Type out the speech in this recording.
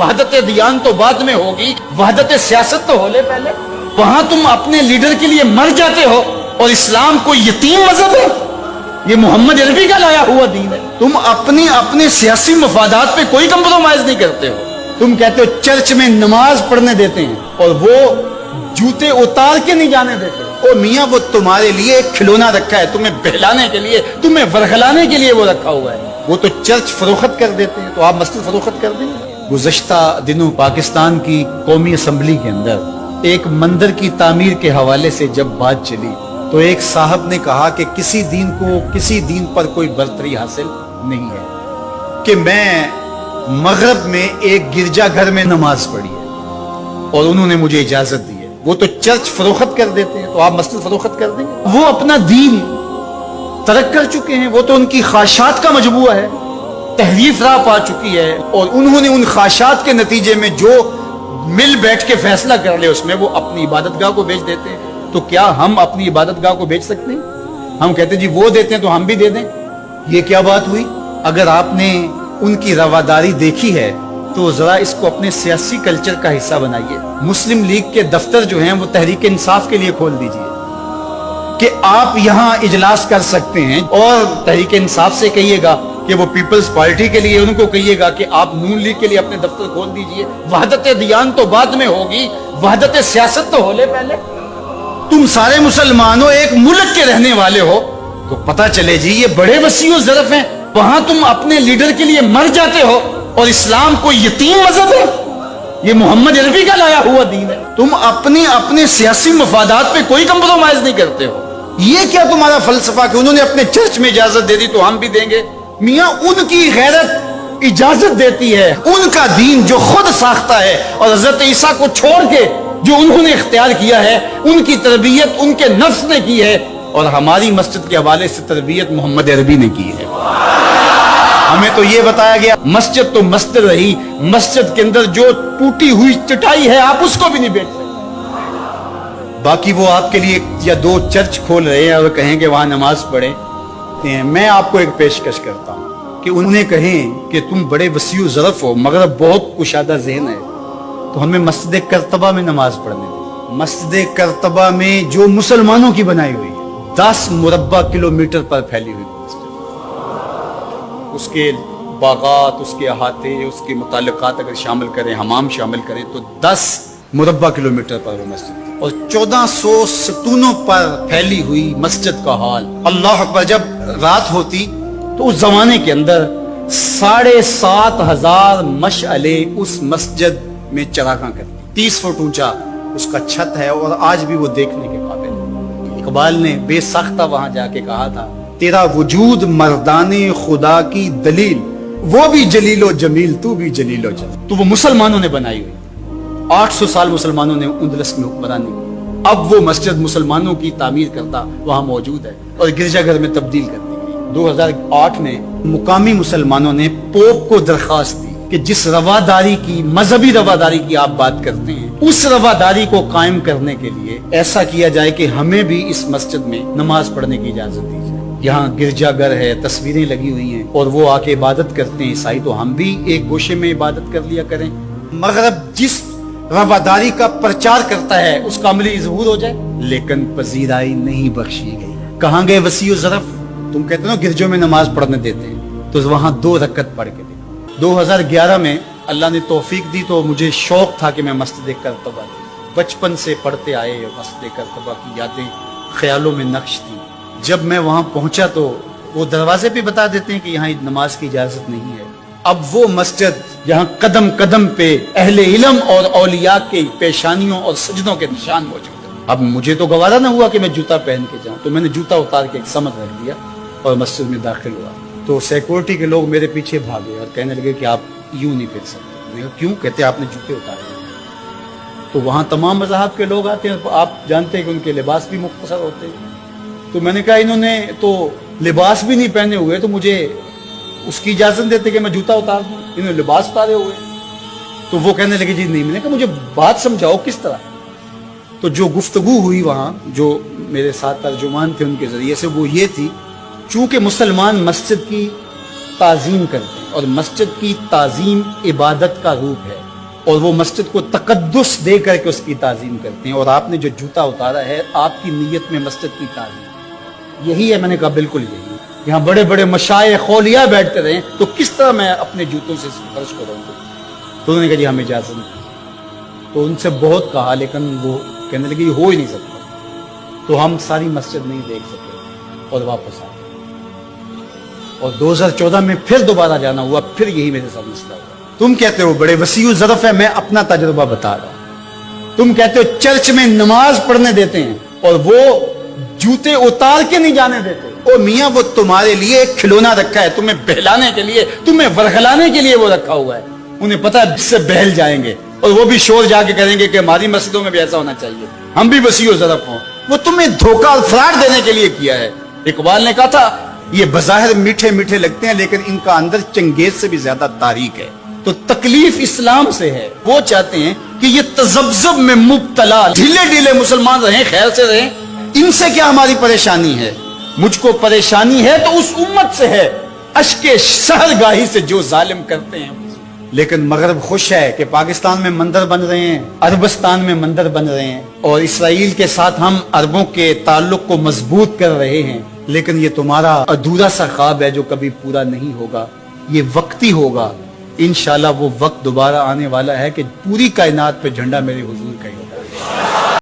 وحدت دیان تو بعد میں ہوگی، وحدت سیاست تو ہو لے پہلے۔ وہاں تم اپنے لیڈر کے لیے مر جاتے ہو، اور اسلام کوئی یتیم مذہب ہے؟ یہ محمد عربی کا لایا ہوا دین ہے۔ تم اپنے سیاسی مفادات پہ کوئی کمپرومائز نہیں کرتے ہو۔ تم کہتے ہو چرچ میں نماز پڑھنے دیتے ہیں، اور وہ جوتے اتار کے نہیں جانے دیتے۔ او میاں، وہ تمہارے لیے ایک کھلونا رکھا ہے، تمہیں بہلانے کے لیے، تمہیں ورغلانے کے لیے وہ رکھا ہوا ہے۔ وہ تو چرچ فروخت کر دیتے ہیں، تو آپ مسجد فروخت کر دیں گے؟ گزشتہ دنوں پاکستان کی قومی اسمبلی کے اندر ایک مندر کی تعمیر کے حوالے سے جب بات چلی تو ایک صاحب نے کہا کہ کسی دین پر کوئی برتری حاصل نہیں ہے، کہ میں مغرب میں ایک گرجا گھر میں نماز پڑھی ہے اور انہوں نے مجھے اجازت دی ہے۔ وہ تو چرچ فروخت کر دیتے ہیں، تو آپ مسجد فروخت کر دیں گے؟ وہ اپنا دین ترک کر چکے ہیں، وہ تو ان کی خواہشات کا مجموعہ ہے، تحریف راہ پا چکی ہے، اور انہوں نے ان خواہشات کے نتیجے میں جو مل بیٹھ کے فیصلہ کر لے اس میں وہ اپنی عبادت گاہ کو بیچ دیتے ہیں۔ تو کیا ہم اپنی عبادت گاہ کو بیچ سکتے ہیں؟ ہم کہتے ہیں جی وہ دیتے ہیں تو ہم بھی دے دیں۔ یہ کیا بات ہوئی؟ اگر آپ نے ان کی رواداری دیکھی ہے تو ذرا اس کو اپنے سیاسی کلچر کا حصہ بنائیے۔ مسلم لیگ کے دفتر جو ہیں وہ تحریک انصاف کے لیے کھول دیجئے کہ آپ یہاں اجلاس کر سکتے ہیں، اور تحریک انصاف سے کہیے گا کہ وہ پیپلز پارٹی کے لیے ان کو کہیے گا کہ آپ نون لیگ کے لیے اپنے دفتر کھول دیجئے۔ وحدت دیان تو بعد میں ہوگی، وحدت سیاست تو ہو لے پہلے۔ تم سارے مسلمانوں ایک ملک کے رہنے والے ہو تو پتہ چلے جی یہ بڑے وسیع و ظرف ہیں۔ وہاں تم اپنے لیڈر کے لیے مر جاتے ہو، اور اسلام کوئی یتیم مذہب ہے؟ یہ محمد عربی کا لایا ہوا دین ہے۔ تم اپنے سیاسی مفادات پہ کوئی کمپرومائز نہیں کرتے ہو۔ یہ کیا تمہارا فلسفہ کہ انہوں نے اپنے چرچ میں اجازت دے دی تو ہم بھی دیں گے؟ میاں، ان کی غیرت اجازت دیتی ہے، ان کا دین جو خود ساختہ ہے، اور حضرت عیسیٰ کو چھوڑ کے جو انہوں نے اختیار کیا ہے ان کی تربیت ان کے نفس نے کی ہے، اور ہماری مسجد کے حوالے سے تربیت محمد عربی نے کی ہے۔ ہمیں تو یہ بتایا گیا مسجد تو مسجد رہی، مسجد کے اندر جو ٹوٹی ہوئی چٹائی ہے آپ اس کو بھی نہیں بیچ سکتے۔ باقی وہ آپ کے لیے یا دو چرچ کھول رہے ہیں اور کہیں کہ وہاں نماز پڑھیں۔ میں آپ کو ایک پیشکش کرتا ہوں کہ انہیں کہیں کہ تم بڑے وسیع و ظرف ہو مگر بہت کشادہ ذہن ہے، تو ہمیں مسجد کرتبہ میں نماز پڑھنے دیں۔ مسجد کرتبہ میں جو مسلمانوں کی بنائی ہوئی ہے، 10 مربع کلومیٹر پر پھیلی ہوئی مسجد، اس کے باغات، اس کے احاطے، اس کے متعلقات اگر شامل کریں، حمام شامل کریں، تو 10 مربع کلومیٹر پر وہ مسجد، اور 1400 ستونوں پر پھیلی ہوئی مسجد کا حال۔ اللہ اکبر! جب رات ہوتی تو اس زمانے کے اندر 7,500 مشعلیں اس مسجد میں چراغاں کرتی، 30 فٹ اونچا اس کا چھت ہے، اور آج بھی وہ دیکھنے کے قابل ہے۔ اقبال نے بے ساختہ وہاں جا کے کہا تھا، تیرا وجود مردان خدا کی دلیل، وہ بھی جلیل و جمیل، تو بھی جلیل و جمیل۔ تو وہ مسلمانوں نے بنائی ہوئی، 800 سال مسلمانوں نے اندلس میں حکمرانی کی، اب وہ مسجد مسلمانوں کی تعمیر کرتا وہاں موجود ہے، اور گرجا گھر میں تبدیل کر دی گئی۔ 2008 میں مقامی مسلمانوں نے پوپ کو درخواست دی کہ جس رواداری کی، مذہبی رواداری کی آپ بات کرتے ہیں، اس رواداری کو قائم کرنے کے لیے ایسا کیا جائے کہ ہمیں بھی اس مسجد میں نماز پڑھنے کی اجازت دی جائے۔ یہاں گرجا گھر ہے، تصویریں لگی ہوئی ہیں، اور وہ آ کے عبادت کرتے ہیں عیسائی، تو ہم بھی ایک گوشے میں عبادت کر لیا کریں۔ مغرب جس رواداری کا پرچار کرتا ہے اس کا عملی ظہور ہو جائے، لیکن پذیرائی نہیں بخشی گئی۔ کہاں گئے وسیع و ظرف؟ تم کہتے ہو گرجوں میں نماز پڑھنے دیتے ہیں، تو وہاں 2 رکعت پڑھ کے دیکھو۔ 2011 میں اللہ نے توفیق دی تو مجھے شوق تھا کہ میں مسجد کرتبہ دی، بچپن سے پڑھتے آئے، مسجد کرتبہ کی یادیں خیالوں میں نقش تھی۔ جب میں وہاں پہنچا تو وہ دروازے پہ بتا دیتے ہیں کہ یہاں نماز کی اجازت نہیں ہے۔ اب وہ مسجد جہاں قدم قدم پہ اہل علم اور اولیاء کے پیشانیوں اور سجدوں کے نشان موجود ہیں، اب مجھے تو گوارا نہ ہوا کہ میں جوتا پہن کے جاؤں، تو میں نے جوتا اتار کے ایک سمت رکھ دیا اور مسجد میں داخل ہوا، تو سیکورٹی کے لوگ میرے پیچھے بھاگے اور کہنے لگے کہ آپ یوں نہیں پھر سکتے۔ میں کہا کیوں؟ کہتے آپ نے جوتے اتارے۔ تو وہاں تمام مذاہب کے لوگ آتے ہیں، آپ جانتے ہیں کہ ان کے لباس بھی مختصر ہوتے ہیں، تو میں نے کہا انہوں نے تو لباس بھی نہیں پہنے ہوئے، تو مجھے اس کی اجازت دیتے کہ میں جوتا اتار دوں، انہوں نے لباس اتارے ہوئے۔ تو وہ کہنے لگے جی نہیں۔ میں نے کہا مجھے بات سمجھاؤ کس طرح۔ تو جو گفتگو ہوئی وہاں، جو میرے ساتھ ترجمان تھے ان کے ذریعے سے، وہ یہ تھی، چونکہ مسلمان مسجد کی تعظیم کرتے ہیں اور مسجد کی تعظیم عبادت کا روپ ہے، اور وہ مسجد کو تقدس دے کر کے اس کی تعظیم کرتے ہیں. اور آپ نے جو جوتا اتارا ہے آپ کی نیت میں مسجد کی تعظیم یہی ہے. میں نے کہا بالکل یہی. یہاں بڑے بڑے مشائخ اولیاء بیٹھتے رہے تو کس طرح میں اپنے جوتوں سے فرش کروں گا؟ تو انہوں نے کہا جی ہمیں اجازت نہیں. تو ان سے بہت کہا لیکن وہ کہنے لگے یہ ہو ہی نہیں سکتا. تو ہم ساری مسجد نہیں دیکھ سکے اور واپس آ گئے. اور 2014 میں پھر دوبارہ جانا ہوا, پھر یہی میرے ساتھ مسئلہ ہوا. تم کہتے ہو بڑے وسیع الظرف ہے, میں اپنا تجربہ بتا رہا ہوں. تم کہتے ہو چرچ میں نماز پڑھنے دیتے ہیں اور وہ جوتے اتار کے نہیں جانے دیتے. او میاں وہ تمہارے لیے ایک کھلونا رکھا ہے, تمہیں بہلانے کے لیے, تمہیں ورغلانے کے لیے وہ رکھا ہوا ہے. انہیں پتا ہے اس سے بہل جائیں گے اور وہ بھی شور جا کے کریں گے کہ ہماری مسجدوں میں بھی ایسا ہونا چاہیے, ہم بھی وسیع الظرف ہوں. وہ تمہیں دھوکہ اور فراڈ دینے کے لیے کیا ہے. اقبال نے کہا تھا یہ بظاہر میٹھے میٹھے لگتے ہیں لیکن ان کا اندر چنگیز سے بھی زیادہ تاریک ہے. تو تکلیف اسلام سے ہے. وہ چاہتے ہیں کہ یہ تذبذب میں مبتلا ڈھیلے ڈھیلے مسلمان رہیں, خیر سے رہیں. ان سے کیا ہماری پریشانی ہے؟ مجھ کو پریشانی ہے تو اس امت سے ہے اشک شہرگاہی سے جو ظالم کرتے ہیں. لیکن مغرب خوش ہے کہ پاکستان میں مندر بن رہے ہیں, عربستان میں مندر بن رہے ہیں, اور اسرائیل کے ساتھ ہم عربوں کے تعلق کو مضبوط کر رہے ہیں. لیکن یہ تمہارا ادھورا سا خواب ہے جو کبھی پورا نہیں ہوگا. یہ وقتی ہوگا. انشاءاللہ وہ وقت دوبارہ آنے والا ہے کہ پوری کائنات پہ جھنڈا میرے حضور کا ہی ہوگا.